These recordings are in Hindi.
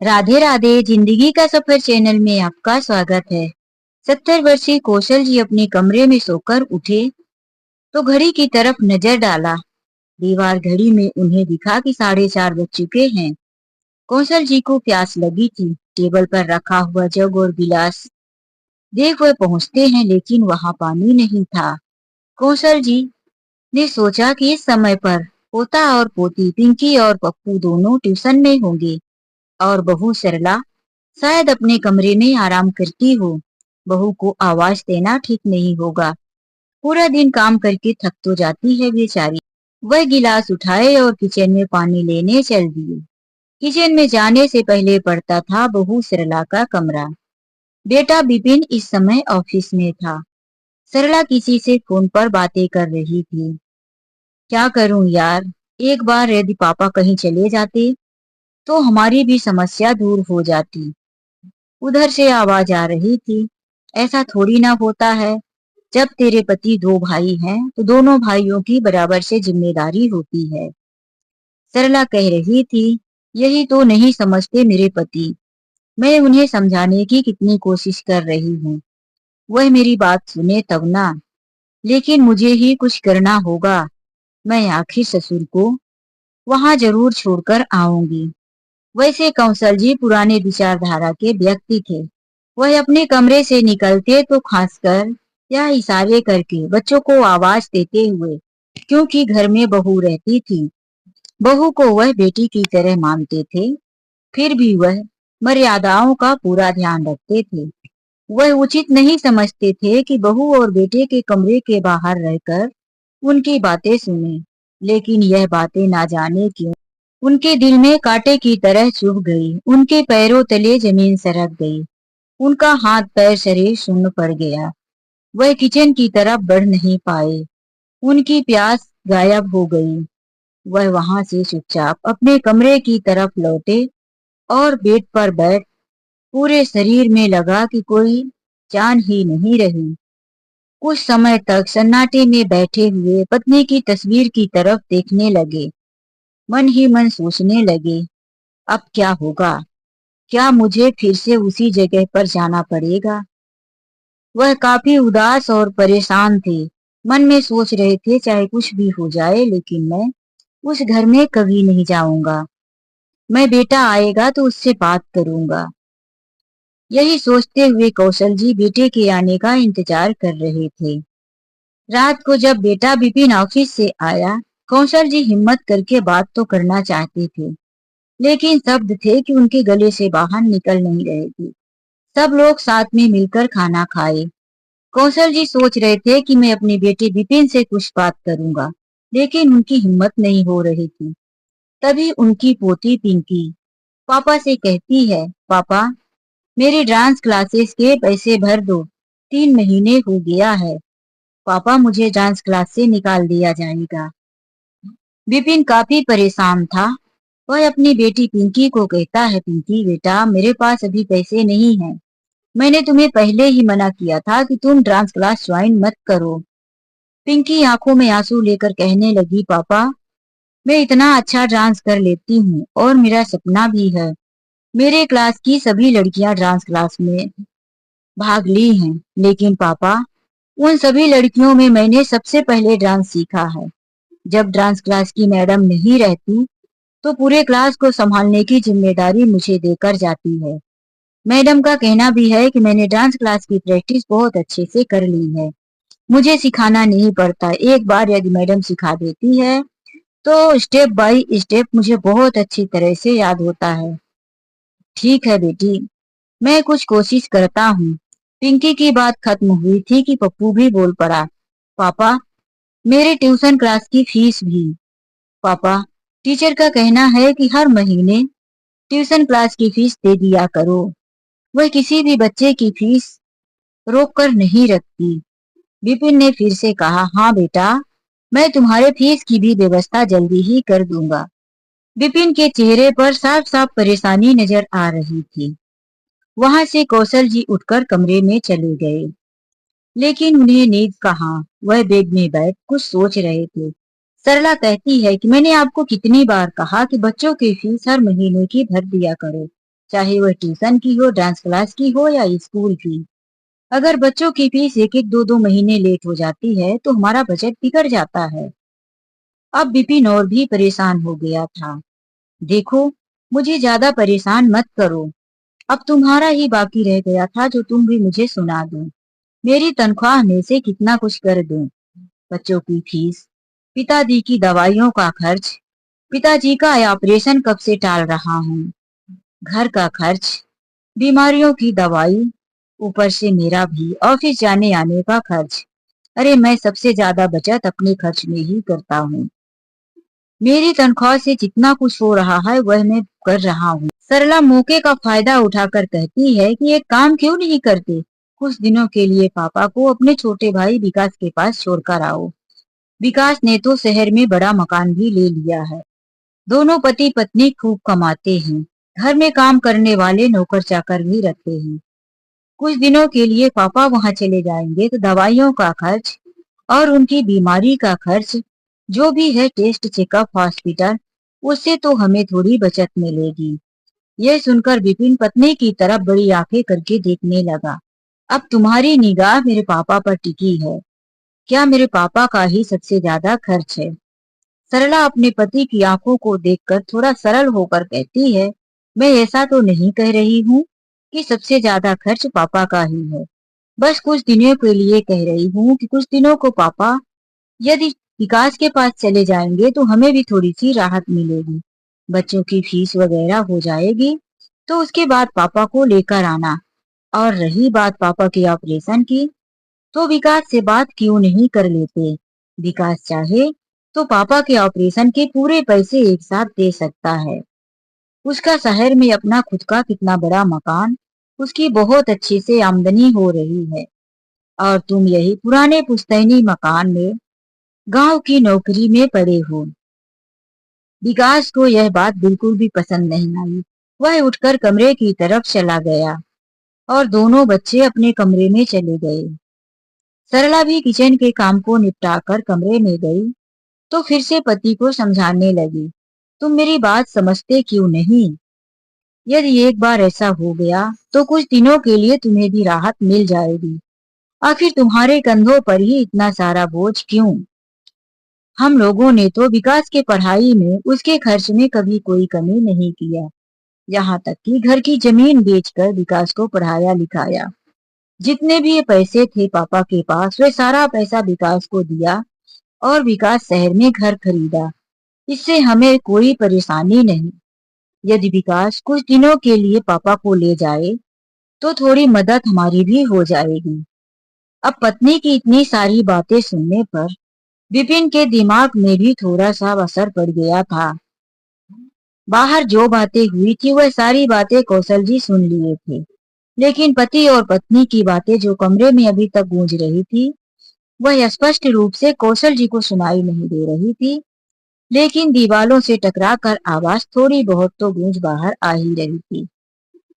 राधे राधे। जिंदगी का सफर चैनल में आपका स्वागत है। 70 वर्षीय कौशल जी अपने कमरे में सोकर उठे तो घड़ी की तरफ नजर डाला। दीवार घड़ी में उन्हें दिखा कि 4:30 बज चुके हैं। कौशल जी को प्यास लगी थी। टेबल पर रखा हुआ जग और गिलास देख वह पहुंचते हैं, लेकिन वहां पानी नहीं था। कौशल जी ने सोचा कि इस समय पर पोता और पोती पिंकी और पप्पू दोनों ट्यूशन में होंगे और बहू सरला शायद अपने कमरे में आराम करती हो। बहू को आवाज देना ठीक नहीं होगा। पूरा दिन काम करके थक तो जाती है बेचारी। वह गिलास उठाए और किचन में पानी लेने चल दिए। किचन में जाने से पहले पड़ता था बहू सरला का कमरा। बेटा बिपिन इस समय ऑफिस में था। सरला किसी से फोन पर बातें कर रही थी। क्या करूं यार, एक बार यदि पापा कहीं चले जाते तो हमारी भी समस्या दूर हो जाती। उधर से आवाज आ रही थी, ऐसा थोड़ी ना होता है। जब तेरे पति दो भाई हैं तो दोनों भाइयों की बराबर से जिम्मेदारी होती है। सरला कह रही थी, यही तो नहीं समझते मेरे पति। मैं उन्हें समझाने की कितनी कोशिश कर रही हूँ, वह मेरी बात सुने तब ना। लेकिन मुझे ही कुछ करना होगा। मैं आखिर ससुर को वहां जरूर छोड़कर आऊंगी। वैसे कौशल जी पुराने विचारधारा के व्यक्ति थे। वह अपने कमरे से निकलते तो खासकर या इशारे करके बच्चों को आवाज देते हुए, क्योंकि घर में बहू रहती थी। बहू को वह बेटी की तरह मानते थे। फिर भी वह मर्यादाओं का पूरा ध्यान रखते थे। वह उचित नहीं समझते थे कि बहू और बेटे के कमरे के बाहर रहकर उनकी बातें सुने। लेकिन यह बातें ना जाने क्यों उनके दिल में कांटे की तरह चुभ गई। उनके पैरों तले जमीन सरक गई। उनका हाथ पैर शरीर शून्य पड़ गया। वह किचन की तरफ बढ़ नहीं पाए। उनकी प्यास गायब हो गई। वह वहां से चुपचाप अपने कमरे की तरफ लौटे और बेड पर बैठ पूरे शरीर में लगा कि कोई जान ही नहीं रही। कुछ समय तक सन्नाटे में बैठे हुए पत्नी की तस्वीर की तरफ देखने लगे। मन ही मन सोचने लगे, अब क्या होगा? क्या मुझे फिर से उसी जगह पर जाना पड़ेगा? वह काफी उदास और परेशान थे। मन में सोच रहे थे चाहे कुछ भी हो जाए, लेकिन मैं उस घर में कभी नहीं जाऊंगा। मैं बेटा आएगा तो उससे बात करूंगा। यही सोचते हुए कौशल जी बेटे के आने का इंतजार कर रहे थे। रात को जब बेटा बिपिन ऑफिस से आया, कौशल जी हिम्मत करके बात तो करना चाहते थे, लेकिन शब्द थे कि उनके गले से बाहर निकल नहीं रहे थे। सब लोग साथ में मिलकर खाना खाए। कौशल जी सोच रहे थे कि मैं अपने बेटे बिपिन से कुछ बात करूंगा, लेकिन उनकी हिम्मत नहीं हो रही थी। तभी उनकी पोती पिंकी पापा से कहती है, पापा मेरी डांस क्लासेस के पैसे भर दो। 3 महीने हो गया है। पापा मुझे डांस क्लास से निकाल दिया जाएगा। विपिन काफी परेशान था। वह अपनी बेटी पिंकी को कहता है, पिंकी बेटा मेरे पास अभी पैसे नहीं हैं। मैंने तुम्हें पहले ही मना किया था कि तुम डांस क्लास ज्वाइन मत करो। पिंकी आंखों में आंसू लेकर कहने लगी, पापा मैं इतना अच्छा डांस कर लेती हूँ और मेरा सपना भी है। मेरे क्लास की सभी लड़कियां डांस क्लास में भाग ली हैं, लेकिन पापा उन सभी लड़कियों में मैंने सबसे पहले डांस सीखा है। जब डांस क्लास की मैडम नहीं रहती तो पूरे क्लास को संभालने की जिम्मेदारी मुझे देकर जाती है। मैडम का कहना भी है कि मैंने डांस क्लास की प्रैक्टिस बहुत अच्छे से कर ली है। मुझे सिखाना नहीं पड़ता। एक बार यदि मैडम सिखा देती है तो स्टेप बाय स्टेप मुझे बहुत अच्छी तरह से याद होता है। ठीक है बेटी, मैं कुछ कोशिश करता हूँ। पिंकी की बात खत्म हुई थी कि पप्पू भी बोल पड़ा, पापा मेरे ट्यूशन क्लास की फीस भी। पापा टीचर का कहना है कि हर महीने ट्यूशन क्लास की फीस दे दिया करो। वह किसी भी बच्चे की फीस रोक कर नहीं रखती। विपिन ने फिर से कहा, हाँ बेटा मैं तुम्हारे फीस की भी व्यवस्था जल्दी ही कर दूंगा। विपिन के चेहरे पर साफ साफ परेशानी नजर आ रही थी। वहां से कौशल जी उठकर कमरे में चले गए, लेकिन उन्हें नींद कहाँ। वह बेड में बैठ कुछ सोच रहे थे। सरला कहती है कि मैंने आपको कितनी बार कहा कि बच्चों की फीस हर महीने की भर दिया करो। चाहे वह ट्यूशन की हो, डांस क्लास की हो या स्कूल की। अगर बच्चों की फीस एक एक दो दो महीने लेट हो जाती है तो हमारा बजट बिगड़ जाता है। अब विपिन और भी परेशान हो गया था। देखो, मुझे ज्यादा परेशान मत करो। अब तुम्हारा ही बाकी रह गया था जो तुम भी मुझे सुना दो। मेरी तनख्वाह में से कितना कुछ कर दूं। बच्चों की फीस, पिताजी की दवाइयों का खर्च, पिताजी का ऑपरेशन कब से टाल रहा हूँ, घर का खर्च, बीमारियों की दवाई, ऊपर से मेरा भी ऑफिस जाने आने का खर्च। अरे मैं सबसे ज्यादा बचत अपने खर्च में ही करता हूँ। मेरी तनख्वाह से जितना कुछ हो रहा है वह मैं कर रहा हूँ। सरला मौके का फायदा उठाकर कहती है कि एक काम क्यों नहीं करते, कुछ दिनों के लिए पापा को अपने छोटे भाई विकास के पास छोड़कर आओ। विकास ने तो शहर में बड़ा मकान भी ले लिया है। दोनों पति पत्नी खूब कमाते हैं। घर में काम करने वाले नौकर चाकर भी रखते हैं। कुछ दिनों के लिए पापा वहां चले जाएंगे तो दवाइयों का खर्च और उनकी बीमारी का खर्च, जो भी है टेस्ट चेकअप हॉस्पिटल, उससे तो हमें थोड़ी बचत मिलेगी। यह सुनकर विपिन पत्नी की तरफ बड़ी आंखें करके देखने लगा। अब तुम्हारी निगाह मेरे पापा पर टिकी है। क्या मेरे पापा का ही सबसे ज्यादा खर्च है? सरला अपने पति की आंखों को देखकर थोड़ा सरल होकर कहती है, मैं ऐसा तो नहीं कह रही हूँ कि सबसे ज्यादा खर्च पापा का ही है। बस कुछ दिनों के लिए कह रही हूँ कि कुछ दिनों को पापा यदि विकास के पास चले जाएंगे तो हमें भी थोड़ी सी राहत मिलेगी। बच्चों की फीस वगैरह हो जाएगी तो उसके बाद पापा को लेकर आना। और रही बात पापा के ऑपरेशन की, तो विकास से बात क्यों नहीं कर लेते। विकास चाहे तो पापा के ऑपरेशन के पूरे पैसे एक साथ दे सकता है। उसका शहर में अपना खुद का कितना बड़ा मकान, उसकी बहुत अच्छी से आमदनी हो रही है। और तुम यही पुराने पुश्तैनी मकान में गांव की नौकरी में पड़े हो। विकास को यह बात बिल्कुल भी पसंद नहीं आई। वह उठकर कमरे की तरफ चला गया और दोनों बच्चे अपने कमरे में चले गए। सरला भी किचन के काम को निपटाकर कमरे में गई तो फिर से पति को समझाने लगी, तुम मेरी बात समझते क्यों नहीं? यदि एक बार ऐसा हो गया तो कुछ दिनों के लिए तुम्हें भी राहत मिल जाएगी। आखिर तुम्हारे कंधों पर ही इतना सारा बोझ क्यों? हम लोगों ने तो विकास के पढ़ाई में, उसके खर्च में कभी कोई कमी नहीं किया। यहाँ तक कि घर की जमीन बेचकर विकास को पढ़ाया लिखाया। जितने भी पैसे थे पापा के पास वे सारा पैसा विकास को दिया और विकास शहर में घर खरीदा। इससे हमें कोई परेशानी नहीं। यदि विकास कुछ दिनों के लिए पापा को ले जाए तो थोड़ी मदद हमारी भी हो जाएगी। अब पत्नी की इतनी सारी बातें सुनने पर विपिन के दिमाग में भी थोड़ा सा असर पड़ गया था। बाहर जो बातें हुई थी वह सारी बातें कौशल जी सुन लिए थे, लेकिन पति और पत्नी की बातें जो कमरे में अभी तक गूंज रही थी वह स्पष्ट रूप से कौशल जी को सुनाई नहीं दे रही थी। लेकिन दीवालों से टकराकर आवाज थोड़ी बहुत तो गूंज बाहर आ ही रही थी।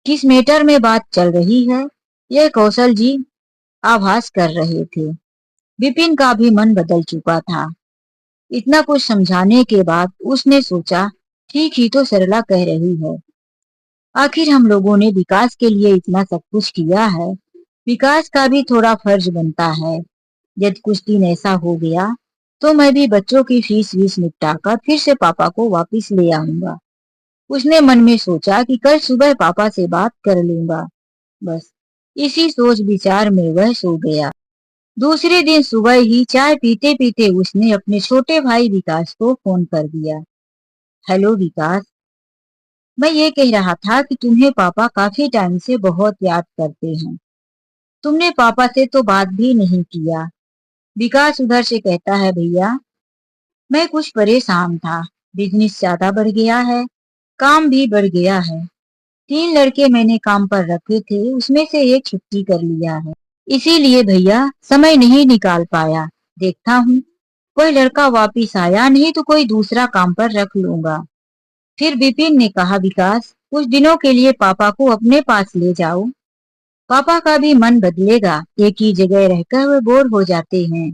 किस मैटर में बात चल रही है यह कौशल जी आभास कर रहे थे। विपिन का भी मन बदल चुका था। इतना कुछ समझाने के बाद उसने सोचा, ठीक ही तो सरला कह रही है। आखिर हम लोगों ने विकास के लिए इतना सब कुछ किया है, विकास का भी थोड़ा फर्ज बनता है। यदि कुछ दिन ऐसा हो गया तो मैं भी बच्चों की फीस वीस निपटाकर फिर से पापा को वापिस ले आऊंगा। उसने मन में सोचा कि कल सुबह पापा से बात कर लूंगा। बस इसी सोच विचार में वह सो गया। दूसरे दिन सुबह ही चाय पीते पीते उसने अपने छोटे भाई विकास को फोन कर दिया। हेलो विकास, मैं ये कह रहा था कि तुम्हें पापा काफी टाइम से बहुत याद करते हैं। तुमने पापा से तो बात भी नहीं किया। विकास उधर से कहता है, भैया मैं कुछ परेशान था, बिजनेस ज्यादा बढ़ गया है, काम भी बढ़ गया है। 3 लड़के मैंने काम पर रखे थे, उसमें से एक छुट्टी कर लिया है, इसीलिए भैया समय नहीं निकाल पाया। देखता हूँ कोई लड़का वापिस आया, नहीं तो कोई दूसरा काम पर रख लूंगा। फिर विपिन ने कहा, विकास कुछ दिनों के लिए पापा को अपने पास ले जाओ, पापा का भी मन बदलेगा, एक ही जगह रहकर वे बोर हो जाते हैं।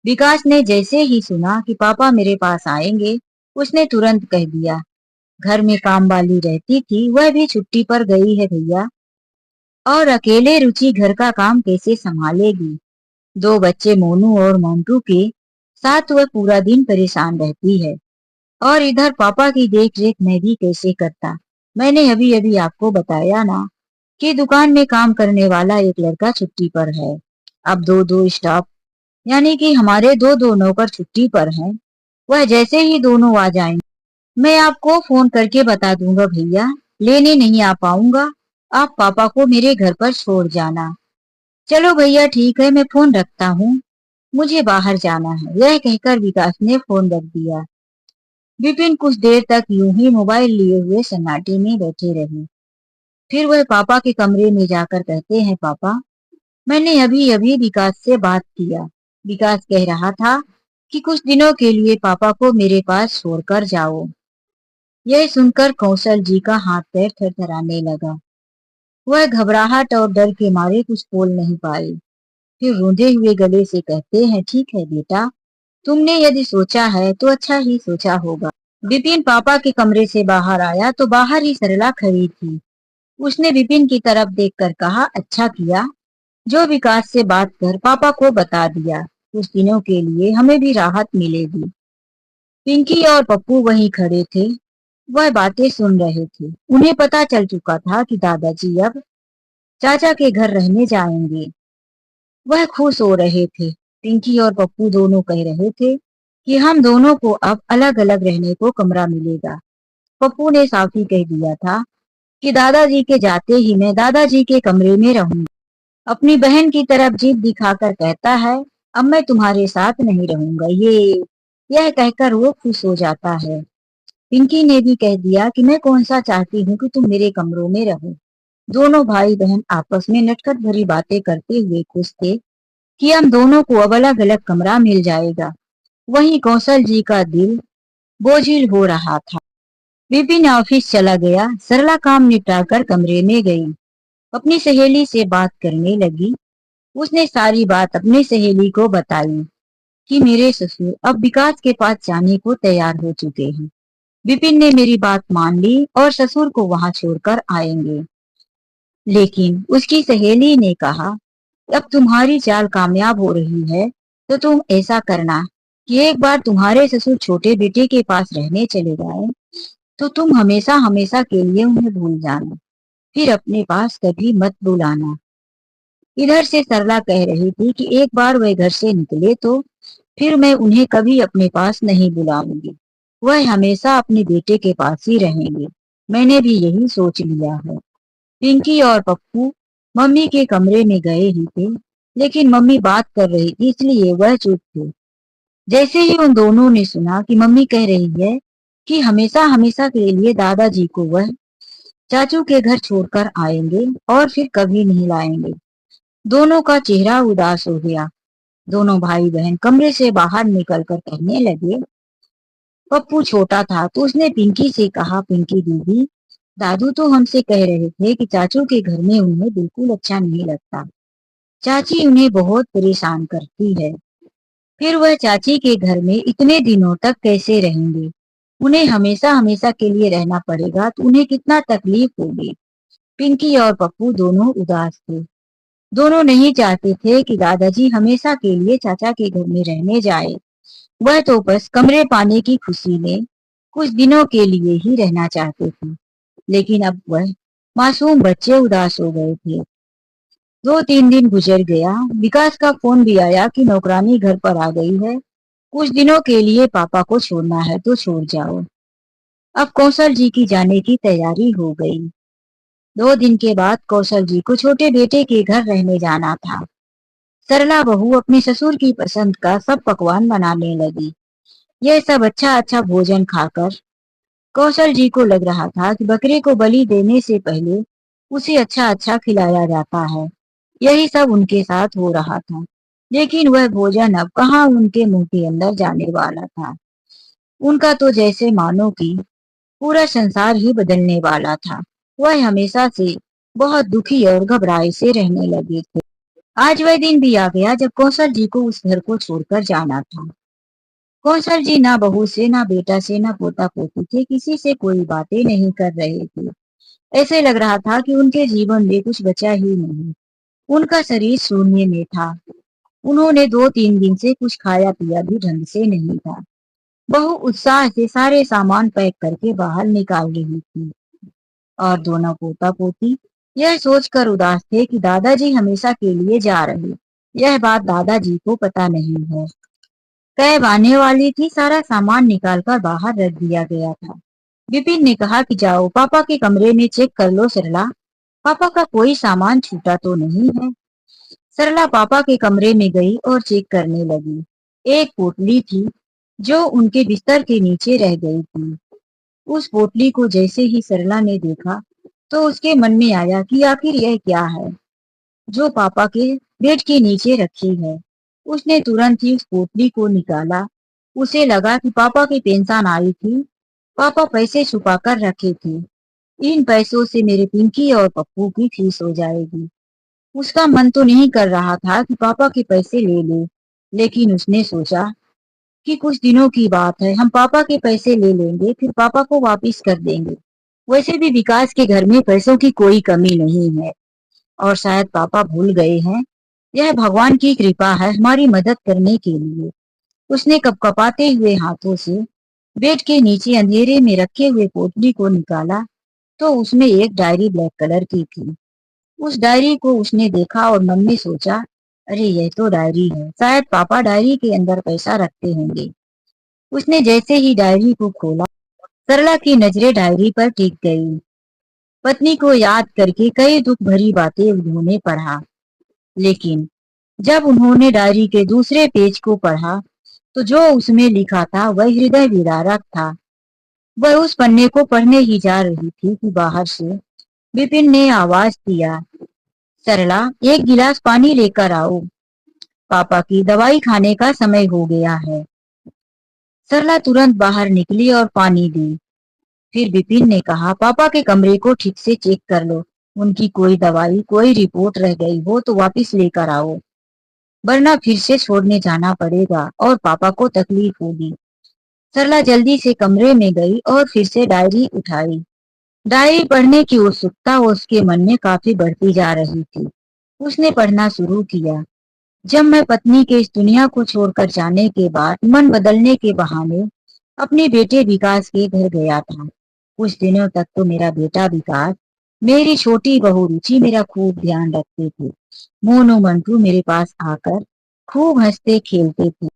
विकास ने जैसे ही सुना कि पापा मेरे पास आएंगे उसने तुरंत कह दिया, घर में काम वाली रहती थी, वह भी छुट्टी पर गई है भैया, और अकेले रुचि घर का काम कैसे संभालेगी। दो बच्चे मोनू और मोंटू के साथ वह पूरा दिन परेशान रहती है, और इधर पापा की देख रेख मैं भी कैसे करता। मैंने अभी अभी आपको बताया ना कि दुकान में काम करने वाला एक लड़का छुट्टी पर है। अब दो दो स्टाफ, यानी कि हमारे दो दो नौकर छुट्टी पर हैं। वह जैसे ही दोनों आ जाएंगे, मैं आपको फोन करके बता दूंगा भैया। लेने नहीं आ पाऊंगा, आप पापा को मेरे घर पर छोड़ जाना। चलो भैया ठीक है, मैं फोन रखता हूँ, मुझे बाहर जाना है। यह कहकर विकास ने फोन रख दिया। विपिन कुछ देर तक यूं ही मोबाइल लिए हुए सन्नाटे में बैठे रहे। फिर वह पापा के कमरे में जाकर कहते हैं, पापा मैंने अभी अभी विकास से बात किया। विकास कह रहा था कि कुछ दिनों के लिए पापा को मेरे पास छोड़कर जाओ। यह सुनकर कौशल जी का हाथ पैर थरथराने लगा। वह घबराहट और डर के मारे कुछ बोल नहीं पाए। फिर रूंधे हुए गले से कहते हैं, ठीक है बेटा, तुमने यदि सोचा है तो अच्छा ही सोचा होगा। विपिन पापा के कमरे से बाहर आया तो बाहर ही सरला खड़ी थी। उसने विपिन की तरफ देखकर कहा, अच्छा किया जो विकास से बात कर पापा को बता दिया। कुछ दिनों के लिए हमें भी राहत मिलेगी। पिंकी और पप्पू वहीं खड़े थे, वह बातें सुन रहे थे। उन्हें पता चल चुका था कि दादाजी अब चाचा के घर रहने जाएंगे। वह खुश हो रहे थे। पिंकी और पप्पू दोनों कह रहे थे कि हम दोनों को अब अलग अलग रहने को कमरा मिलेगा। पप्पू ने साफ ही कह दिया था कि दादाजी के जाते ही मैं दादाजी के कमरे में रहूंगा। अपनी बहन की तरफ जिद दिखाकर कहता है, अब मैं तुम्हारे साथ नहीं रहूंगा। यह कहकर वो खुश हो जाता है। पिंकी ने भी कह दिया कि मैं कौन सा चाहती हूँ कि तुम मेरे कमरों में रहो। दोनों भाई बहन आपस में नटखट भरी बातें करते हुए खुश थे कि हम दोनों को अब अलग अलग कमरा मिल जाएगा। वहीं कौशल जी का दिल बोझिल हो रहा था। विपिन ऑफिस चला गया। सरला काम निपटाकर कमरे में गई, अपनी सहेली से बात करने लगी। उसने सारी बात अपनी सहेली को बताई कि मेरे ससुर अब विकास के पास जाने को तैयार हो चुके हैं। विपिन ने मेरी बात मान ली और ससुर को वहां छोड़कर आएंगे। लेकिन उसकी सहेली ने कहा, अब तुम्हारी चाल कामयाब हो रही है तो तुम ऐसा करना कि एक बार तुम्हारे ससुर छोटे बेटे के पास रहने चले जाएं, तो तुम हमेशा हमेशा के लिए उन्हें भूल जाना, फिर अपने पास कभी मत बुलाना। इधर से सरला कह रही थी कि एक बार वह घर से निकले तो फिर मैं उन्हें कभी अपने पास नहीं बुलाऊंगी। वह हमेशा अपने बेटे के पास ही रहेंगे। मैंने भी यही सोच लिया है। पिंकी और पप्पू मम्मी के कमरे में गए ही थे, लेकिन मम्मी बात कर रही थी इसलिए वह चुप थे। जैसे ही उन दोनों ने सुना कि मम्मी कह रही है कि हमेशा हमेशा के लिए दादाजी को वह चाचू के घर छोड़कर आएंगे और फिर कभी नहीं लाएंगे, दोनों का चेहरा उदास हो गया। दोनों भाई बहन कमरे से बाहर निकलकर कहने लगे। पप्पू छोटा था तो उसने पिंकी से कहा, पिंकी दीदी, दादू तो हमसे कह रहे थे कि चाचू के घर में उन्हें बिल्कुल अच्छा नहीं लगता। चाची उन्हें बहुत परेशान करती है। फिर वह चाची के घर में इतने दिनों तक कैसे रहेंगे? उन्हें हमेशा हमेशा के लिए रहना पड़ेगा तो उन्हें कितना तकलीफ होगी। पिंकी और पप्पू दोनों उदास थे। दोनों नहीं चाहते थे कि दादाजी हमेशा के लिए चाचा के घर में रहने जाए। वह तो बस कमरे पाने की खुशी में कुछ दिनों के लिए ही रहना चाहते थे। लेकिन अब वह मासूम बच्चे उदास हो गए थे। 2-3 दिन गुजर गया। विकास का फोन भी आया कि नौकरानी घर पर आ गई है, कुछ दिनों के लिए पापा को छोड़ना है तो छोड़ जाओ। अब कौशल जी की जाने की तैयारी हो गई। 2 दिन के बाद कौशल जी को छोटे बेटे के घर रहने जाना था। सरला बहू अपने ससुर की पसंद का सब पकवान बनाने लगी। यह सब अच्छा अच्छा भोजन खाकर कौशल जी को लग रहा था कि बकरे को बलि देने से पहले उसे अच्छा अच्छा खिलाया जाता है। यही सब उनके साथ हो रहा था, लेकिन वह भोजन अब कहाँ उनके मुंह के अंदर जाने वाला था। उनका तो जैसे मानो कि पूरा संसार ही बदलने वाला था। वह हमेशा से बहुत दुखी और घबराए से रहने लगे थे। आज वह दिन भी आ गया जब कौशल जी को उस घर को छोड़कर जाना था। कौशल जी ना बहू से, ना बेटा से, ना पोता पोती थे, किसी से कोई बातें नहीं कर रहे थे। ऐसे लग रहा था कि उनके जीवन में कुछ बचा ही नहीं। उनका शरीर शून्य में था। उन्होंने 2-3 दिन से कुछ खाया पिया भी ढंग से नहीं था। बहू उत्साह से सारे सामान पैक करके बाहर निकाल रही थी और दोनों पोता पोती यह सोचकर उदास थे कि दादाजी हमेशा के लिए जा रहे। यह बात दादाजी को पता नहीं है। कैब आने वाली थी, सारा सामान निकालकर बाहर रख दिया गया था। विपिन ने कहा कि जाओ पापा के कमरे में चेक कर लो सरला, पापा का कोई सामान छूटा तो नहीं है। सरला पापा के कमरे में गई और चेक करने लगी। एक पोटली थी जो उनके बिस्तर के नीचे रह गई थी। उस पोटली को जैसे ही सरला ने देखा तो उसके मन में आया कि आखिर यह क्या है जो पापा के बेड के नीचे रखी है। उसने तुरंत ही उस पोटली को निकाला। उसे लगा कि पापा की पेंशन आई थी, पापा पैसे छुपा कर रखे थे। इन पैसों से मेरे पिंकी और पप्पू की फीस हो जाएगी। उसका मन तो नहीं कर रहा था कि पापा के पैसे ले ले, लेकिन उसने सोचा कि कुछ दिनों की बात है, हम पापा के पैसे ले लेंगे, फिर पापा को वापिस कर देंगे। वैसे भी विकास के घर में पैसों की कोई कमी नहीं है और शायद पापा भूल गए हैं। यह भगवान की कृपा है हमारी मदद करने के लिए। उसने कपकपाते हुए हाथों से बेड के नीचे अंधेरे में रखे हुए पोटली को निकाला तो उसमें एक डायरी ब्लैक कलर की थी। उस डायरी को उसने देखा और मन में सोचा, अरे यह तो डायरी है, शायद पापा डायरी के अंदर पैसा रखते होंगे। उसने जैसे ही डायरी को खोला, सरला की नजरें डायरी पर टिक गई। पत्नी को याद करके कई दुख भरी बातें उन्होंने पढ़ा, लेकिन जब उन्होंने डायरी के दूसरे पेज को पढ़ा तो जो उसमें लिखा था वह हृदय विदारक था। वह उस पन्ने को पढ़ने ही जा रही थी कि बाहर से विपिन ने आवाज दिया, सरला एक गिलास पानी लेकर आओ, पापा की दवाई खाने का समय हो गया है। सरला तुरंत बाहर निकली और पानी दी। फिर विपिन ने कहा, पापा के कमरे को ठीक से चेक कर लो, उनकी कोई दवाई कोई रिपोर्ट रह गई हो तो वापिस लेकर आओ, वरना फिर से छोड़ने जाना पड़ेगा और पापा को तकलीफ होगी। सरला जल्दी से कमरे में गई और फिर से डायरी उठाई। डायरी पढ़ने की उत्सुकता उसके मन में काफी बढ़ती जा रही थी। उसने पढ़ना शुरू किया। जब मैं पत्नी के इस दुनिया को छोड़कर जाने के बाद मन बदलने के बहाने अपने बेटे विकास के घर गया था। कुछ दिनों तक तो मेरा बेटा विकास, मेरी छोटी बहू रुचि मेरा खूब ध्यान रखते थे। मोनू मंटू मेरे पास आकर खूब हंसते खेलते थे।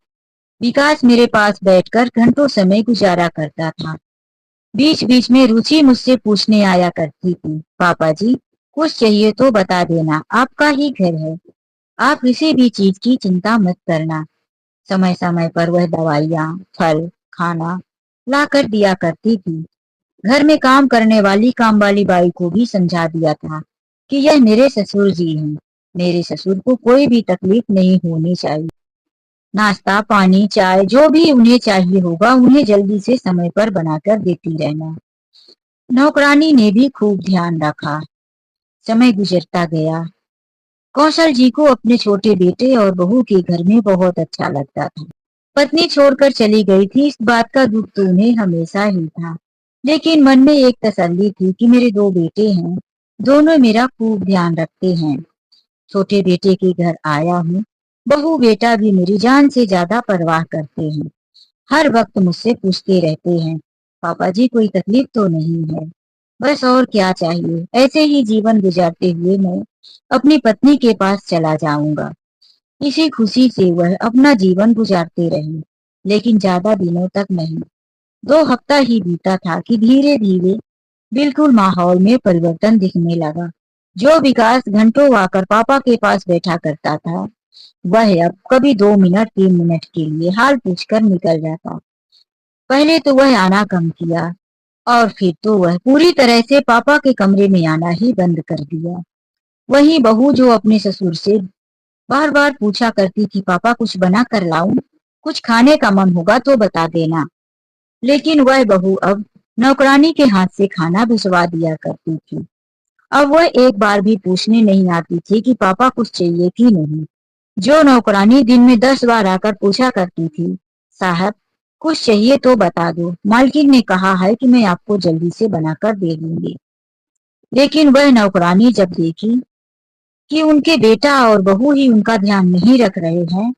विकास मेरे पास बैठकर घंटों समय गुजारा करता था। बीच बीच में रुचि मुझसे पूछने आया करती थी, पापा जी कुछ चाहिए तो बता देना, आपका ही घर है, आप किसी भी चीज की चिंता मत करना। समय समय पर वह दवाइयाँ फल खाना ला कर दिया करती थी। घर में काम करने वाली काम वाली बाई को भी समझा दिया था कि यह मेरे ससुर जी हैं, मेरे ससुर को कोई भी तकलीफ नहीं होनी चाहिए। नाश्ता पानी चाय जो भी उन्हें चाहिए होगा उन्हें जल्दी से समय पर बनाकर देती रहना। नौकरानी ने भी खूब ध्यान रखा। समय गुजरता गया। कौशल जी को अपने छोटे बेटे और बहू के घर में बहुत अच्छा लगता था। पत्नी छोड़कर चली गई थी, इस बात का दुख तो उन्हें हमेशा ही था, लेकिन मन में एक तसल्ली थी कि मेरे 2 बेटे हैं, दोनों मेरा खूब ध्यान रखते हैं। छोटे बेटे के घर आया हूँ, बहू बेटा भी मेरी जान से ज्यादा परवाह करते हैं। हर वक्त मुझसे पूछते रहते हैं, पापा जी कोई तकलीफ तो नहीं है। बस और क्या चाहिए। ऐसे ही जीवन गुजारते हुए मैं अपनी पत्नी के पास चला जाऊंगा। इसी खुशी से वह अपना जीवन गुजारते रहे, लेकिन ज्यादा दिनों तक नहीं। 2 हफ्ता ही बीता था कि धीरे धीरे बिल्कुल माहौल में परिवर्तन दिखने लगा। जो विकास घंटों आकर पापा के पास बैठा करता था, वह अब कभी 2 मिनट 3 मिनट के लिए हाल पूछकर निकल जाता। पहले तो वह आना कम किया और फिर तो वह पूरी तरह से पापा के कमरे में आना ही बंद कर दिया। वही बहू जो अपने ससुर से बार बार पूछा करती थी, पापा कुछ बना कर लाऊं, कुछ खाने का मन होगा तो बता देना, लेकिन वह बहू अब नौकरानी के हाथ से खाना भिजवा दिया करती थी। अब वह एक बार भी पूछने नहीं आती थी कि पापा कुछ चाहिए कि नहीं। जो नौकरानी दिन में 10 बार आकर पूछा करती थी, साहब कुछ चाहिए तो बता दो, मालकिन ने कहा है कि मैं आपको जल्दी से बनाकर दे दूंगी। लेकिन वह नौकरानी जब देखी कि उनके बेटा और बहू ही उनका ध्यान नहीं रख रहे हैं,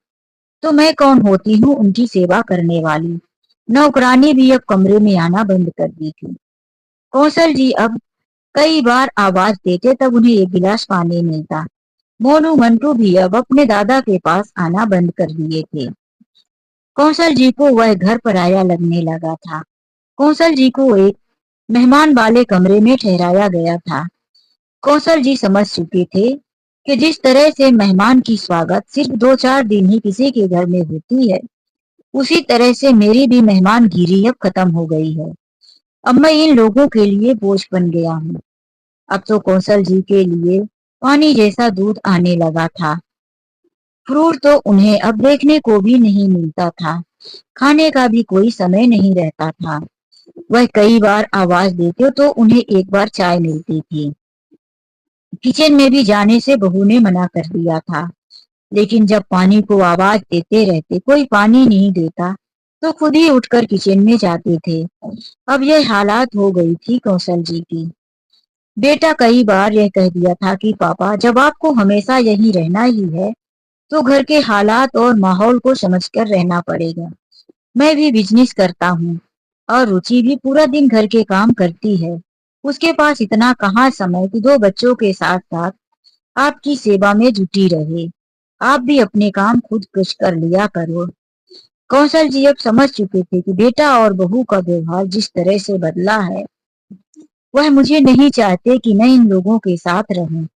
तो मैं कौन होती हूँ उनकी सेवा करने वाली। नौकरानी भी अब कमरे में आना बंद कर दी थी। कौशल जी अब कई बार आवाज देते तब उन्हें एक गिलास पानी मिलता। मोनू मंटू भी अब अपने दादा के पास आना बंद कर दिए थे। कौशल जी को वह घर पराया लगने लगा था। कौशल जी को एक मेहमान वाले कमरे में ठहराया गया था। कौशल जी समझ चुके थे कि जिस तरह से मेहमान की स्वागत सिर्फ 2-4 दिन ही किसी के घर में होती है, उसी तरह से मेरी भी मेहमानगिरी अब खत्म हो गई है। अब मैं इन लोगों के लिए बोझ बन गया हूँ। अब तो कौशल जी के लिए पानी जैसा दूध आने लगा था। फ्रूट तो उन्हें अब देखने को भी नहीं मिलता था। खाने का भी कोई समय नहीं रहता था। वह कई बार आवाज देते तो उन्हें एक बार चाय मिलती थी। किचन में भी जाने से बहू ने मना कर दिया था। लेकिन जब पानी को आवाज देते रहते कोई पानी नहीं देता, तो खुद ही उठकर किचन में जाते थे। अब यह हालात हो गई थी कौशल जी की। बेटा कई बार यह कह दिया था कि पापा, जब आपको हमेशा यहीं रहना ही है तो घर के हालात और माहौल को समझकर रहना पड़ेगा। मैं भी बिजनेस करता हूँ और रुचि भी पूरा दिन घर के काम करती है। उसके पास इतना कहाँ समय कि 2 बच्चों के साथ साथ आपकी सेवा में जुटी रहे। आप भी अपने काम खुद कुछ कर लिया करो। कौशल जी अब समझ चुके थे कि बेटा और बहू का व्यवहार जिस तरह से बदला है, वह मुझे नहीं चाहते कि मैं इन लोगों के साथ रहूं।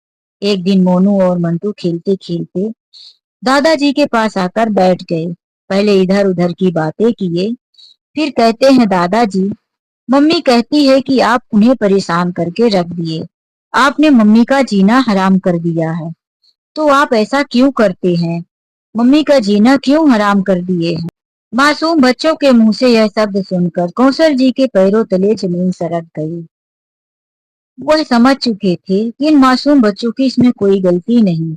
एक दिन मोनू और मंटू खेलते खेलते दादाजी के पास आकर बैठ गए। पहले इधर उधर की बातें किए, फिर कहते हैं, दादाजी, मम्मी कहती है कि आप उन्हें परेशान करके रख दिए। आपने मम्मी का जीना हराम कर दिया है। तो आप ऐसा क्यों करते हैं? मम्मी का जीना क्यों हराम कर दिए हैं? मासूम बच्चों के मुंह से यह शब्द सुनकर कौशल जी के पैरों तले जमीन सरक गई। वह समझ चुके थे कि इन मासूम बच्चों की इसमें कोई गलती नहीं।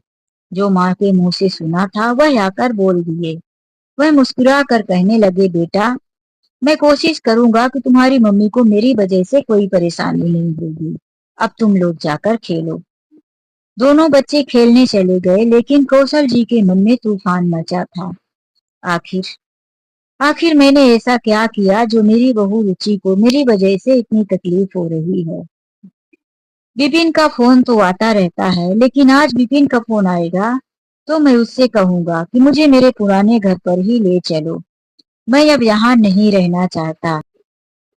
जो माँ के मुंह से सुना था वह आकर बोल दिए। वह मुस्कुरा कर कहने लगे, बेटा, मैं कोशिश करूंगा कि तुम्हारी मम्मी को मेरी वजह से कोई परेशानी नहीं होगी। अब तुम लोग जाकर खेलो। दोनों बच्चे खेलने चले गए, लेकिन कौशल जी के मन में तूफान मचा था। आखिर आखिर मैंने ऐसा क्या किया जो मेरी बहू रुचि को मेरी वजह से इतनी तकलीफ हो रही है। विपिन का फोन तो आता रहता है, लेकिन आज विपिन का फोन आएगा तो मैं उससे कहूंगा कि मुझे मेरे पुराने घर पर ही ले चलो। मैं अब यहाँ नहीं रहना चाहता।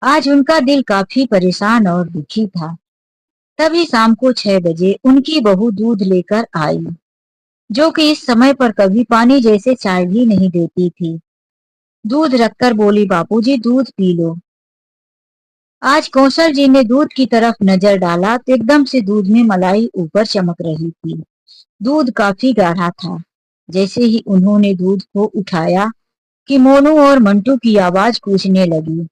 आज उनका दिल काफी परेशान और दुखी था। तभी शाम को 6 बजे उनकी बहू दूध लेकर आई, जो कि इस समय पर कभी पानी जैसे चाय भी नहीं देती थी। दूध रखकर बोली, बापूजी, दूध पी लो। आज कौशल जी ने दूध की तरफ नजर डाला तो एकदम से दूध में मलाई ऊपर चमक रही थी। दूध काफी गाढ़ा था। जैसे ही उन्होंने दूध को उठाया कि मोनू और मंटू की आवाज गूंजने लगी।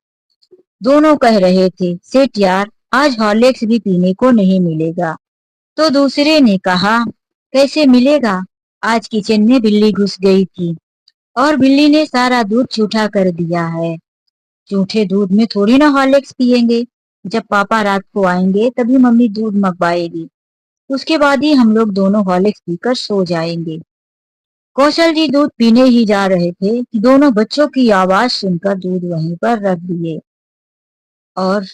दोनों कह रहे थे, सेठ यार, आज हॉर्लिक्स भी पीने को नहीं मिलेगा। तो दूसरे ने कहा, कैसे मिलेगा? आज किचन में बिल्ली घुस गई थी और बिल्ली ने सारा दूध जूठा कर दिया है। जूठे दूध में थोड़ी ना हॉर्लिक्स पियेंगे। जब पापा रात को आएंगे तभी मम्मी दूध मंगवाएगी। उसके बाद ही हम लोग दोनों हॉर्लिक्स पीकर सो जाएंगे। कौशल जी दूध पीने ही जा रहे थे कि दोनों बच्चों की आवाज सुनकर दूध वहीं पर रख दिए और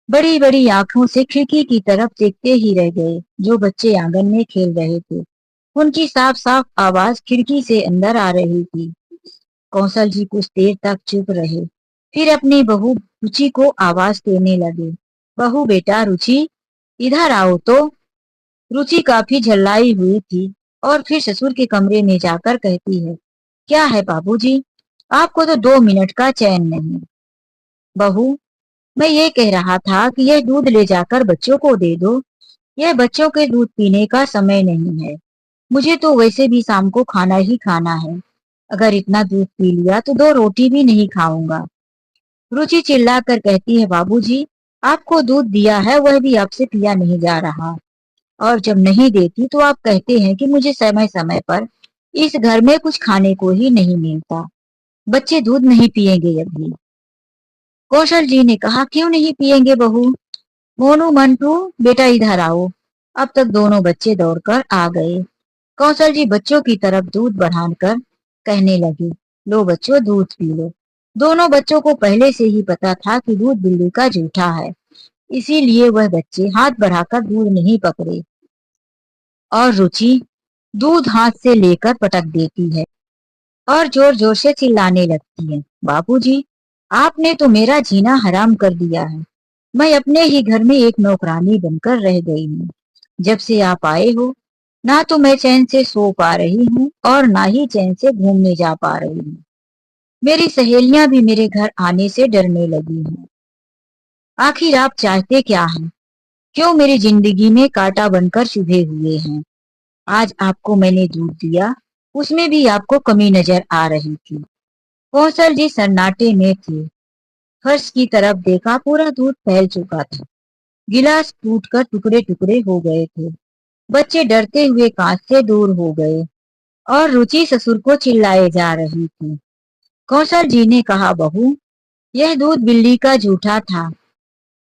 बड़ी बड़ी आंखों से खिड़की की तरफ देखते ही रह गए। जो बच्चे आंगन में खेल रहे थे, उनकी साफ साफ आवाज खिड़की से अंदर आ रही थी। कौशल जी कुछ देर तक चुप रहे, फिर अपनी बहू रुचि को आवाज देने लगे, बहू, बेटा, रुचि, इधर आओ तो। रुचि काफी झल्लाई हुई थी और फिर ससुर के कमरे में जाकर कहती है, क्या है बाबूजी, आपको तो 2 मिनट का चैन नहीं। बहू, मैं ये कह रहा था कि यह दूध ले जाकर बच्चों को दे दो। यह बच्चों के दूध पीने का समय नहीं है। मुझे तो वैसे भी शाम को खाना ही खाना है। अगर इतना दूध पी लिया तो 2 रोटी भी नहीं खाऊंगा। रुचि चिल्लाकर कहती है, बाबूजी, आपको दूध दिया है वह भी आपसे पिया नहीं जा रहा, और जब नहीं देती तो आप कहते हैं कि मुझे समय समय पर इस घर में कुछ खाने को ही नहीं मिलता। बच्चे दूध नहीं पिएंगे अभी। कौशल जी ने कहा, क्यों नहीं पिएंगे बहू? मोनू, मंटू, बेटा इधर आओ। अब तक दोनों बच्चे दौड़कर आ गए। कौशल जी बच्चों की तरफ दूध बढ़ाकर कहने लगे, लो बच्चों, दूध पी लो। दोनों बच्चों को पहले से ही पता था कि दूध बिल्ली का जूठा है, इसीलिए वह बच्चे हाथ बढ़ाकर दूध नहीं पकड़े। और रुचि दूध हाथ से लेकर पटक देती है और जोर जोर से चिल्लाने लगती है, बापूजी, आपने तो मेरा जीना हराम कर दिया है। मैं अपने ही घर में एक नौकरानी बनकर रह गई हूँ। जब से आप आए हो, ना तो मैं चैन से सो पा रही हूँ और ना ही चैन से घूमने जा पा रही हूँ। मेरी सहेलियां भी मेरे घर आने से डरने लगी हैं। आखिर आप चाहते क्या हैं? क्यों मेरी जिंदगी में कांटा बनकर चुभे हुए हैं? आज आपको मैंने दूध दिया, उसमें भी आपको कमी नजर आ रही थी। कौशल जी सन्नाटे में थे। फर्श की तरफ देखा, पूरा दूध फैल चुका था। गिलास टूटकर टुकड़े टुकड़े हो गए थे। बच्चे डरते हुए कांच से दूर हो गए और रुचि ससुर को चिल्लाए जा रही थी। कौशल जी ने कहा, बहू, यह दूध बिल्ली का जूठा था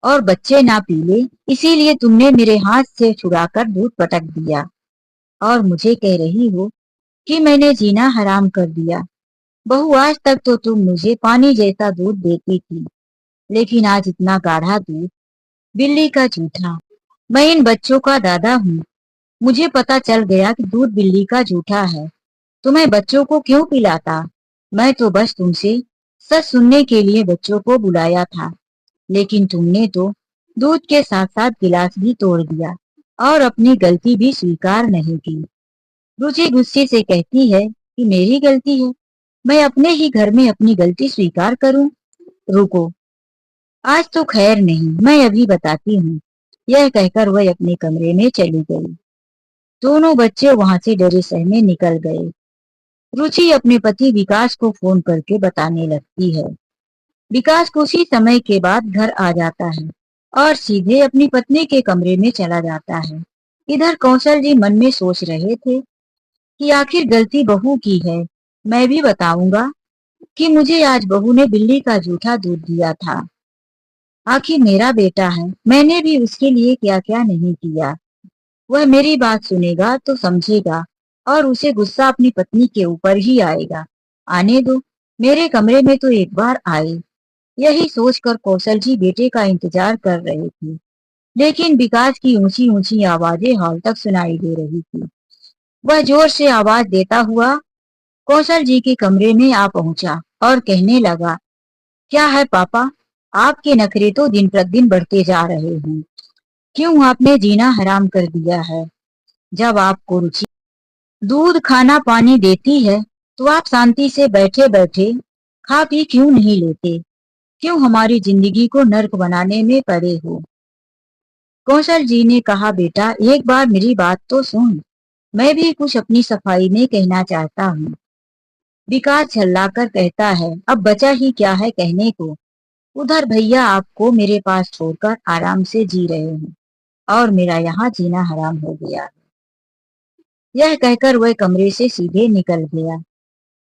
और बच्चे ना पी ले, इसीलिए तुमने मेरे हाथ से छुड़ाकर दूध पटक दिया और मुझे कह रही हो कि मैंने जीना हराम कर दिया। बहू, आज तक तो तुम मुझे पानी जैसा दूध देती थी, लेकिन आज इतना गाढ़ा दूध, बिल्ली का जूठा। मैं इन बच्चों का दादा हूँ। मुझे पता चल गया कि दूध बिल्ली का जूठा है, तो मैं बच्चों को क्यों पिलाता? मैं तो बस तुमसे सच सुनने के लिए बच्चों को बुलाया था, लेकिन तुमने तो दूध के साथ साथ गिलास भी तोड़ दिया और अपनी गलती भी स्वीकार नहीं की। रुचि गुस्से से कहती है कि मेरी गलती है? मैं अपने ही घर में अपनी गलती स्वीकार करूं? रुको, आज तो खैर नहीं, मैं अभी बताती हूँ। यह कहकर वह अपने कमरे में चली गई। दोनों बच्चे वहां से डरे सहमे निकल गए। रुचि अपने पति विकास को फोन करके बताने लगती है। विकास कुछ ही समय के बाद घर आ जाता है और सीधे अपनी पत्नी के कमरे में चला जाता है। इधर कौशल जी मन में सोच रहे थे कि आखिर गलती बहू की है। मैं भी बताऊंगा कि मुझे आज बहू ने बिल्ली का जूठा दूध दिया था। आखिर मेरा बेटा है, मैंने भी उसके लिए क्या क्या नहीं किया। वह मेरी बात सुनेगा तो समझेगा और उसे गुस्सा अपनी पत्नी के ऊपर ही आएगा। आने दो, मेरे कमरे में तो एक बार आए। यही सोचकर कौशल जी बेटे का इंतजार कर रहे थे, लेकिन विकास की ऊंची ऊंची आवाजें हॉल तक सुनाई दे रही थी। वह जोर से आवाज देता हुआ कौशल जी के कमरे में आ पहुंचा और कहने लगा, क्या है पापा, आपके नखरे तो दिन प्रतिदिन बढ़ते जा रहे हैं। क्यों आपने जीना हराम कर दिया है? जब आपको रुचि दूध खाना पानी देती है तो आप शांति से बैठे बैठे खा पी क्यों नहीं लेते? क्यों हमारी जिंदगी को नर्क बनाने में पड़े हो? कौशल जी ने कहा, बेटा एक बार मेरी बात तो सुन, मैं भी कुछ अपनी सफाई में कहना चाहता हूँ। विकास झल्लाकर कहता है, अब बचा ही क्या है कहने को? उधर भैया आपको मेरे पास छोड़कर आराम से जी रहे हैं और मेरा यहाँ जीना हराम हो गया। यह कहकर वह कमरे से सीधे निकल गया।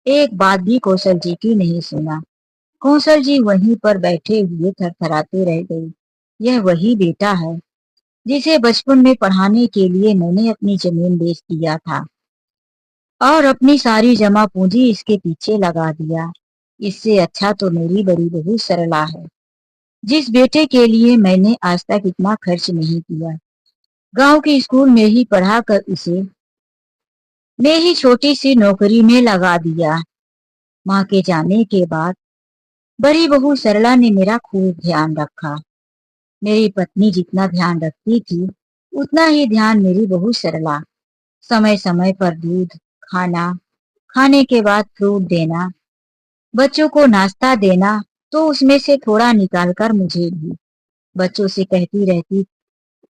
एक बात भी कौशल जी की नहीं सुना। कौशल जी वहीं पर बैठे हुए थरथराते रह गए। यह वही बेटा है जिसे बचपन में पढ़ाने के लिए मैंने अपनी जमीन बेच दिया था और अपनी सारी जमा पूंजी इसके पीछे लगा दिया। इससे अच्छा तो मेरी बड़ी बहू सरला है, जिस बेटे के लिए मैंने आज तक इतना खर्च नहीं किया। गांव के स्कूल में ही पढ़ा कर उसे मैं ही छोटी सी नौकरी में लगा दिया। माँ के जाने के बाद बड़ी बहू सरला ने मेरा खूब ध्यान रखा। मेरी पत्नी जितना ध्यान रखती थी, उतना ही ध्यान मेरी बहू सरला। समय समय पर दूध, खाना, खाने के बाद फ्रूट देना, बच्चों को नाश्ता देना, तो उसमें से थोड़ा निकाल कर मुझे भी। बच्चों से कहती रहती,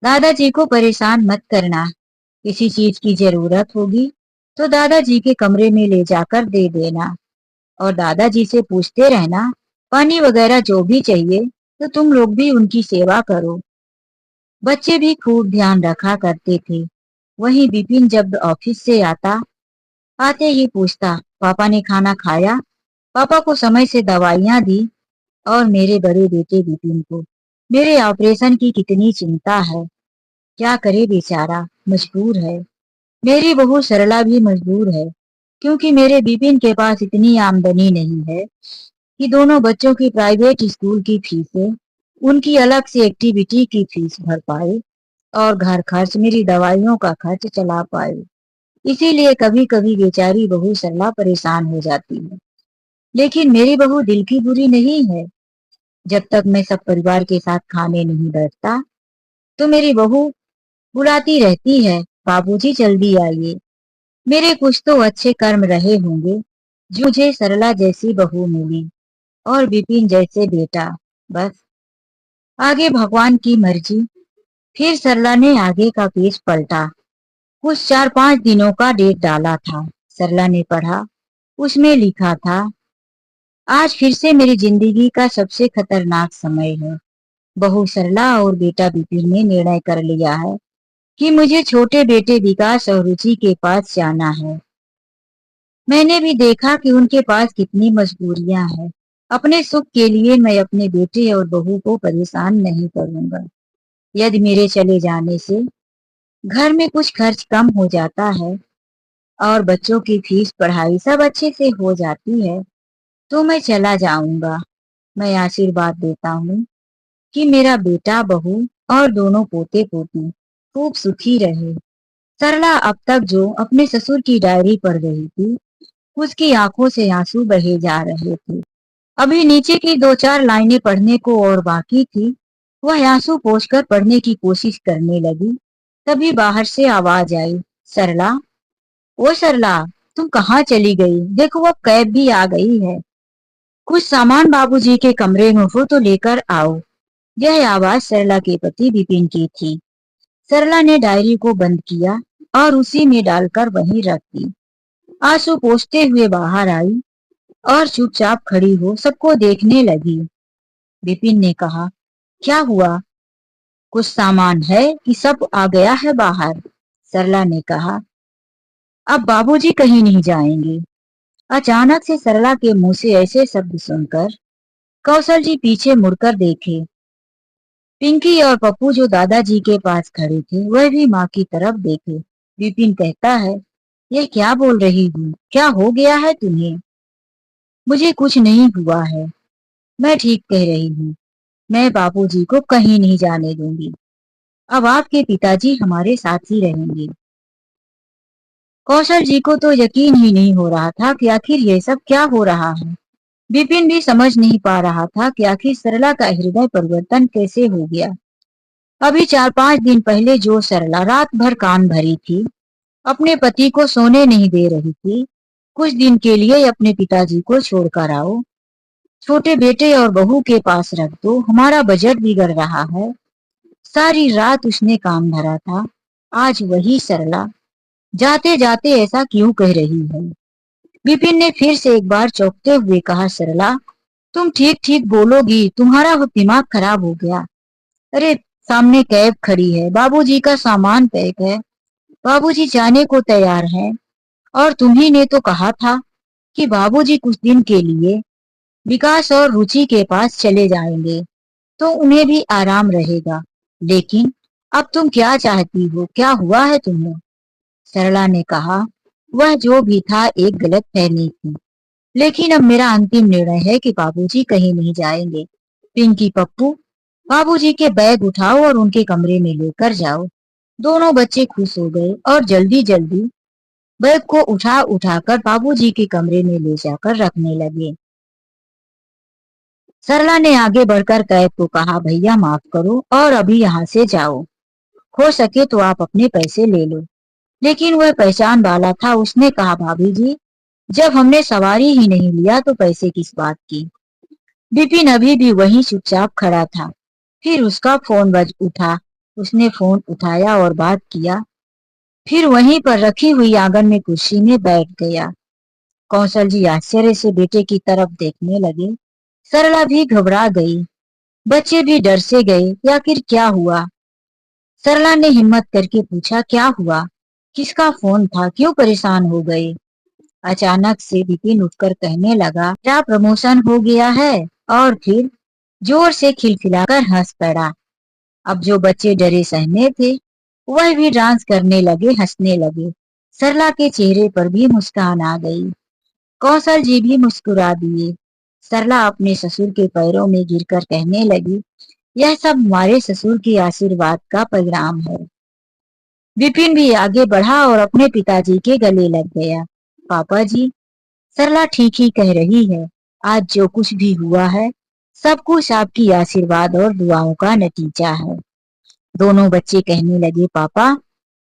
दादाजी को परेशान मत करना, किसी चीज की जरूरत होगी तो दादाजी के कमरे में ले जाकर दे देना और दादाजी से पूछते रहना, पानी वगैरह जो भी चाहिए तो तुम लोग भी उनकी सेवा करो। बच्चे भी खूब ध्यान रखा करते थे। वहीं विपिन जब ऑफिस से आता, आते ही पूछता, पापा ने खाना खाया? पापा को समय से दवाइयां दी और मेरे बड़े बेटे विपिन को मेरे ऑपरेशन की कितनी चिंता है। क्या करे बेचारा, मजबूर है। मेरी बहू सरला भी मजबूर है, क्योंकि मेरे विपिन के पास इतनी आमदनी नहीं है कि दोनों बच्चों की प्राइवेट स्कूल की फीसें, उनकी अलग से एक्टिविटी की फीस भर पाए और घर खर्च, मेरी दवाइयों का खर्च चला पाए। इसीलिए कभी कभी बेचारी बहू सरला परेशान हो जाती है। लेकिन मेरी बहू दिल की बुरी नहीं है। जब तक मैं सब परिवार के साथ खाने नहीं बैठता तो मेरी बहू बुलाती रहती है, बाबूजी जल्दी आइए। मेरे कुछ तो अच्छे कर्म रहे होंगे जो मुझे सरला जैसी बहू मिली और विपिन जैसे बेटा। बस आगे भगवान की मर्जी। फिर सरला ने आगे का पेज पलटा। कुछ 4-5 दिनों का डेट डाला था। सरला ने पढ़ा। उसमें लिखा था, आज फिर से मेरी जिंदगी का सबसे खतरनाक समय है। बहू सरला और बेटा विपिन ने निर्णय कर लिया है कि मुझे छोटे बेटे विकास और रुचि के पास जाना है। मैंने भी देखा कि उनके पास कितनी मजबूरियां हैं। अपने सुख के लिए मैं अपने बेटे और बहू को परेशान नहीं करूंगा। यदि मेरे चले जाने से घर में कुछ खर्च कम हो जाता है और बच्चों की फीस पढ़ाई सब अच्छे से हो जाती है तो मैं चला जाऊंगा। मैं आशीर्वाद देता हूँ कि मेरा बेटा बहू और दोनों पोते पोती खूब सुखी रहे। सरला अब तक जो अपने ससुर की डायरी पढ़ रही थी, उसकी आंखों से आंसू बहे जा रहे थे। अभी नीचे की 2-4 लाइनें पढ़ने को और बाकी थी। वह आंसू पोंछकर पढ़ने की कोशिश करने लगी। तभी बाहर से आवाज आई, सरला, ओ सरला, तुम कहाँ चली गई? देखो अब कैब भी आ गई है। कुछ सामान बाबूजी के कमरे में हो तो लेकर आओ। यह आवाज सरला के पति विपिन की थी। सरला ने डायरी को बंद किया और उसी में डालकर वहीं रख दी। आंसू पोंछते हुए बाहर आई और चुपचाप खड़ी हो सबको देखने लगी। विपिन ने कहा, क्या हुआ? कुछ सामान है कि सब आ गया है बाहर? सरला ने कहा, अब बाबूजी कहीं नहीं जाएंगे। अचानक से सरला के मुंह से ऐसे शब्द सुनकर कौशल जी पीछे मुड़कर देखे। पिंकी और पप्पू जो दादाजी के पास खड़े थे वह भी माँ की तरफ देखे। विपिन कहता है, ये क्या बोल रही हूँ? क्या हो गया है तुम्हें? मुझे कुछ नहीं हुआ है, मैं ठीक कह रही हूँ। मैं बाबूजी को कहीं नहीं जाने दूंगी। अब आपके पिताजी हमारे साथ ही रहेंगे। कौशल जी को तो यकीन ही नहीं हो रहा था कि आखिर ये सब क्या हो रहा है। विपिन भी समझ नहीं पा रहा था कि आखिर सरला का हृदय परिवर्तन कैसे हो गया। अभी 4-5 दिन पहले जो सरला रात भर कान भरी थी, अपने पति को सोने नहीं दे रही थी, कुछ दिन के लिए अपने पिताजी को छोड़कर आओ, छोटे बेटे और बहू के पास रख दो, हमारा बजट बिगड़ रहा है, सारी रात उसने काम भरा था। आज वही सरला जाते जाते ऐसा क्यों कह रही है? विपिन ने फिर से एक बार चौंकते हुए कहा, सरला, तुम ठीक ठीक बोलोगी, तुम्हारा दिमाग खराब हो गया। अरे सामने कैब खड़ी है, बाबूजी का सामान पैक है, बाबूजी जाने को तैयार हैं और तुम्ही ने तो कहा था कि बाबूजी कुछ दिन के लिए विकास और रुचि के पास चले जाएंगे तो उन्हें भी आराम रहेगा। लेकिन अब तुम क्या चाहती हो? क्या हुआ है तुम्हें? सरला ने कहा, वह जो भी था एक गलत फहमी थी, लेकिन अब मेरा अंतिम निर्णय है कि बाबूजी कहीं नहीं जाएंगे। पिंकी, पप्पू, बाबूजी के बैग उठाओ और उनके कमरे में लेकर जाओ। दोनों बच्चे खुश हो गए और जल्दी जल्दी बैग को उठा उठाकर बाबूजी के कमरे में ले जाकर रखने लगे। सरला ने आगे बढ़कर कैब को कहा, भैया माफ करो और अभी यहाँ से जाओ, हो सके तो आप अपने पैसे ले लो। लेकिन वह पहचान वाला था, उसने कहा, भाभी जी, जब हमने सवारी ही नहीं लिया तो पैसे किस बात की? विपिन अभी भी वहीं चुपचाप खड़ा था। फिर उसका फोन बज उठा। उसने फोन उठाया और बात किया, फिर वहीं पर रखी हुई आंगन में कुर्सी में बैठ गया। कौशल जी आश्चर्य से बेटे की तरफ देखने लगे। सरला भी घबरा गई, बच्चे भी डर से गए कि आखिर क्या हुआ। सरला ने हिम्मत करके पूछा, क्या हुआ? किसका फोन था? क्यों परेशान हो गए? अचानक से विपिन उठकर कहने लगा, क्या प्रमोशन हो गया है? और फिर जोर से खिलखिलाकर हंस पड़ा। अब जो बच्चे डरे सहमे थे वह भी डांस करने लगे, हंसने लगे। सरला के चेहरे पर भी मुस्कान आ गई। कौशल जी भी मुस्कुरा दिए। सरला अपने ससुर के पैरों में गिरकर कहने लगी, यह सब हमारे ससुर के आशीर्वाद का परिणाम है। विपिन भी आगे बढ़ा और अपने पिताजी के गले लग गया। पापा जी, सरला ठीक ही कह रही है। आज जो कुछ भी हुआ है सब कुछ आपकी आशीर्वाद और दुआओं का नतीजा है। दोनों बच्चे कहने लगे, पापा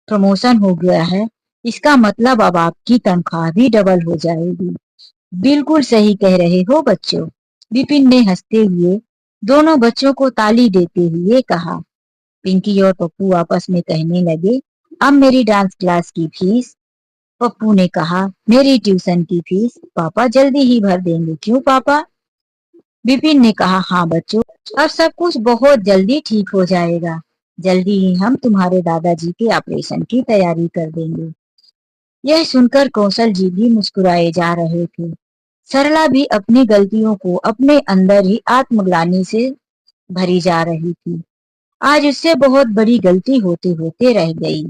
प्रमोशन हो गया है, इसका मतलब अब आपकी तनख्वाह भी डबल हो जाएगी। बिल्कुल सही कह रहे हो बच्चों, विपिन ने हंसते हुए दोनों बच्चों को ताली देते हुए कहा। पिंकी और पप्पू आपस में कहने लगे, अब मेरी डांस क्लास की फीस। पप्पू ने कहा, मेरी ट्यूशन की फीस पापा जल्दी ही भर देंगे, क्यों पापा? विपिन ने कहा, हाँ बच्चों, अब सब कुछ बहुत जल्दी ठीक हो जाएगा। जल्दी ही हम तुम्हारे दादाजी के ऑपरेशन की तैयारी कर देंगे। यह सुनकर कौशल जी भी मुस्कुराए जा रहे थे। सरला भी अपनी गलतियों को अपने अंदर ही आत्मग्लानि से भरी जा रही थी। आज उससे बहुत बड़ी गलती होते होते रह गई।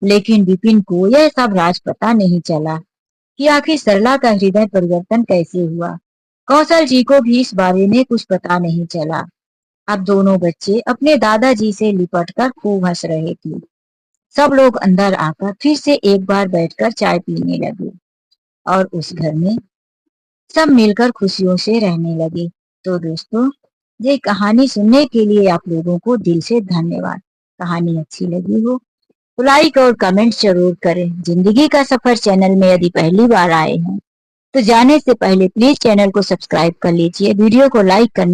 लेकिन विपिन को यह सब राज पता नहीं चला कि आखिर सरला का हृदय परिवर्तन कैसे हुआ। कौशल जी को भी इस बारे में कुछ पता नहीं चला। अब दोनों बच्चे अपने दादाजी से लिपटकर खूब हंस रहे थे। सब लोग अंदर आकर फिर से एक बार बैठकर चाय पीने लगे और उस घर में सब मिलकर खुशियों से रहने लगे। तो दोस्तों, ये कहानी सुनने के लिए आप लोगों को दिल से धन्यवाद। कहानी अच्छी लगी हो तो लाइक और कमेंट जरूर करें। जिंदगी का सफर चैनल में यदि पहली बार आए हैं तो जाने से पहले प्लीज चैनल को सब्सक्राइब कर लीजिए। वीडियो को लाइक करने